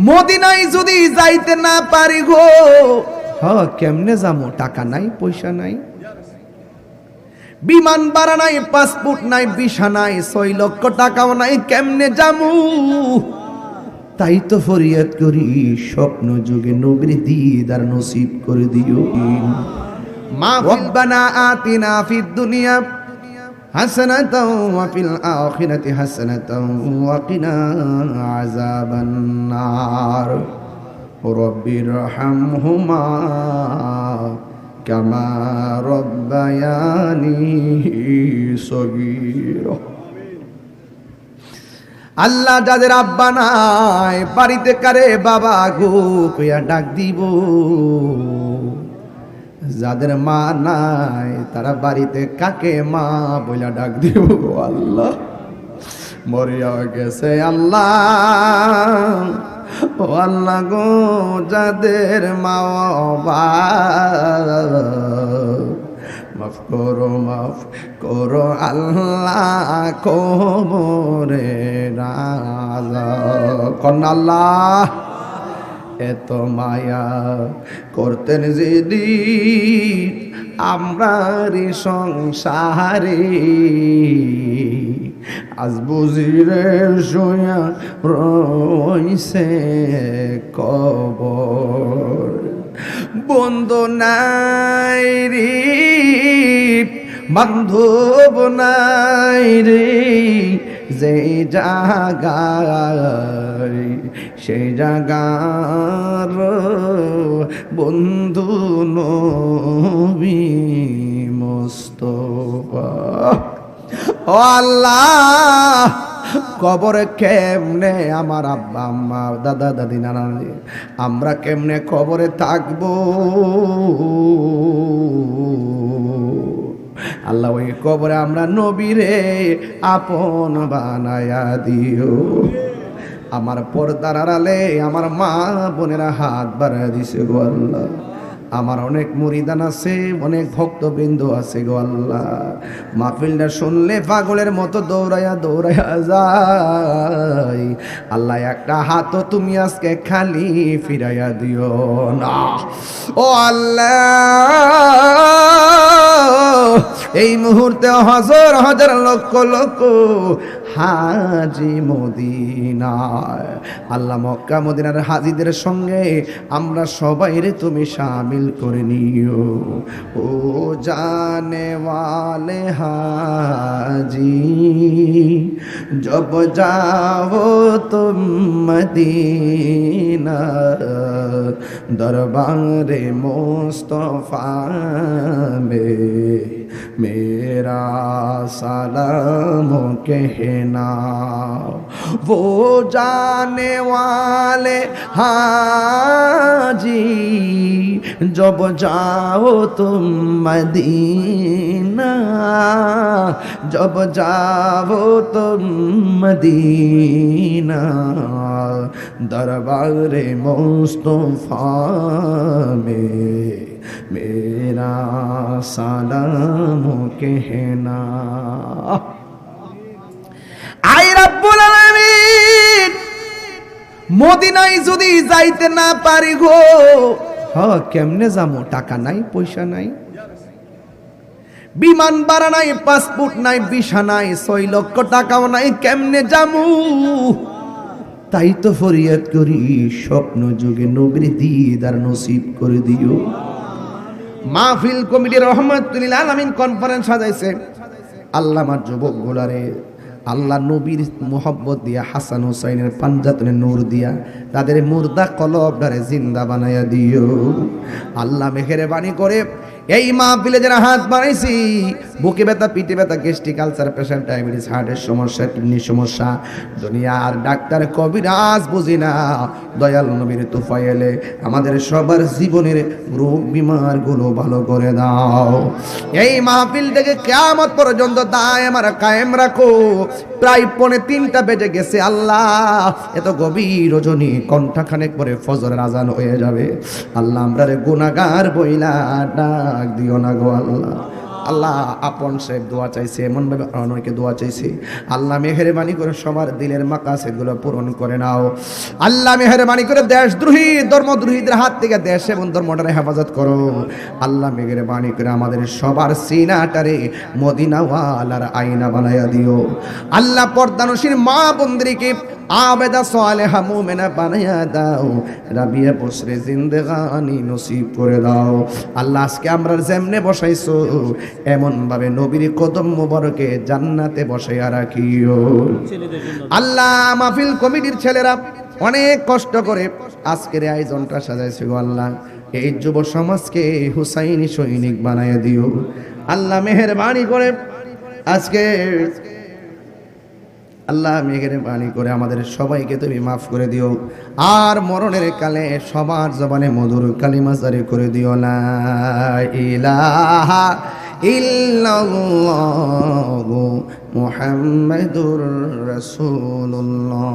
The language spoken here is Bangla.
মদিনায় যদি যাইতে না পারি গো, কেমনে যাবো? টাকা নাই, পয়সা নাই, বিমান ভাড়া নাই, পাসপোর্ট নাই, ভিসা নাই, 6 লক্ষ টাকাও নাই, কেমনে যাবো? তাই তো ফরিয়াদ করি, স্বপ্ন যুগে নবীর দিদার নসিব করে দিও। মা রব্বানা আতিনা ফিদ দুনিয়া হাসানাতাও ওয়া ফিল আখিরাতি হাসানাতাও ওয়া কিনা আযাবান নার। রব্বিরহামহুমা কামা রব্বায়ানি সগীরা। আল্লাহ যাদের আব্বা নাই, বাড়িতে কারে বাবা গো কইয়া ডাক দিব। যাদের মা নাই, তারা বাড়িতে কাকে মা বইলা ডাক দিব। আল্লাহ মরিয়া গেছে আল্লাহ, ও আল্লাহ গো, যাদের মা মাফ করো আল্লাহ, কবরে রাজা কোন আল্লাহ। এত মায়া করতেন যদি আমরারি সংসারে, আজ বুঝিরে শুয়া রইছে কবর। বন্ধু নাই রে, বান্ধব নাই রে, যে জাগায় সেই জাগার বন্ধু নবী মুস্তাফা। ও আল্লাহ, কবরে কেমনে আমার আব্বা আম্মা দাদা দাদি নানা নানি, আমরা কেমনে কবরে থাকবো? আল্লাহ ওই কবরে আমরা নবীরে আপন বানায়া দিও। আমার পর্দার আড়ালে আমার মা বোনেরা হাত বাড়ায় দিছে গো আল্লাহ। আমার অনেক মুরিদান আছে, অনেক ভক্তবৃন্দ আছে গো আল্লাহ। মাহফিলটা শুনলে পাগলের মতো দৌড়াইয়া দৌড়াইয়া যায়। আল্লাহ একটা হাতও তুমি আজকে খালি ফিরাইয়া দিও না। ও আল্লাহ, এই মুহূর্তে হাজার হাজার লক্ষ লক্ষ হাজি মদিনায়, আল্লাহ মক্কা মদিনার হাজিদের সঙ্গে আমরা সবাই রে তুমি শামিল করে নিও। ও জানে ওয়ালে হাজি, জব যাও তুম মদিনা, দরবারে মুস্তফা মে मेरा सलाम कहना। वो जाने वाले हाजी, जब जाओ तुम मदीना, जब जाओ तुम मदीना, दरबारे मुस्तफा में मेरा सलाम कहना। আই রব্বুল আলামিন, মদিনায় যদি যাইতে না পারি গো, কেমনে যাবো? টাকা নাই, পয়সা নাই, বিমান ভাড়া নাই, পাসপোর্ট নাই, ভিসা নাই, 6 লক্ষ টাকাও নাই, কেমনে যাবো? তাই তো ফরিয়াদ করি, স্বপ্ন যুগে নবীর দিদার নসিব করে দিও। মাহফিল কমিটির রহমাতুল আলামিন কনফারেন্স সাজাইছে। আল্লাহ আমার যুবক গোলারে আল্লাহ নবীর মোহব্বত দিয়া, হাসান হুসাইনের পাঞ্জাতনে নূর দিয়া তাদের মুর্দা কলবটারে জিন্দা বানাইয়া দিও। আল্লাহ মেহেরবানি করে এই মাহফিলে যারা হাত বাড়াইছি, বুকে ব্যথা, পিঠে ব্যথা, গ্যাস্ট্রিক আলসার, প্রেশার, ডায়াবেটিস, হার্টের সমস্যা, কিডনির সমস্যা, দুনিয়ার ডাক্তার কবিরাজ বুঝি না, দয়াল নবীর তুফাইলে আমাদের সবার জীবনের রোগ বিমার গুলো ভালো করে দাও। এই মাহফিল থেকে কিয়ামত পর্যন্ত দায় আমার কায়েম রাখো। প্রায় 2:45 বেজে গেছে আল্লাহ, এত গভীর রজনী, কণ্ঠাখানেক পরে ফজরের আজান হয়ে যাবে। আল্লাহ আমরা রে গুনাহগার বইলা ডাক দিও না গো আল্লাহ। আল্লাহ আপন সাহেব দোয়া চাইছে, এমনভাবে অনেকে দোয়া চাইছে। আল্লাহ মেহেরবানি করে সবার দিলের মাকাসেদগুলো পূরণ করে নাও। আল্লাহ মেহেরবানি করে দেশদ্রোহী ধর্মদ্রোহীদের হাত থেকে দেশ এবং ধর্মটারে হেফাজত করো। আল্লাহ মেহেরবানি করে আমাদের সবার সিনাটারে মদিনাওয়ালার আয়না বানায়া দিও। আল্লাহ পর্দানসীর মা বোনদেরকে আবেদা সালেহা মুমিনা বানায়া দাও। রাবিয়া বসরে জিন্দেগানি নসিব করে দাও। আল্লাহ আজকে আমরা যেমনে বসাইছো এমন ভাবে নবীর কদম মোবারকে জান্নাতে বসাইয়া রাখিও। আল্লাহ মাহফিল কমিটির ছেলেরা অনেক কষ্ট করে আজকের এই আয়োজনটা সাজাইছে গো আল্লাহ। এই যুব সমাজকে হুসাইনি সৈনিক বানাইয়া দিও। আল্লাহ মেহেরবানি করে আজকে আল্লাহ মেহেরবানি করে আমাদের সবাইকে তুমি মাফ করে দিও। আর মরণের কালে সবার জবানে মধুর কালিমা জারি করে দিও। লা ইলাহা ইল্লাল্লাহু মুহাম্মাদুর রাসূলুল্লাহ।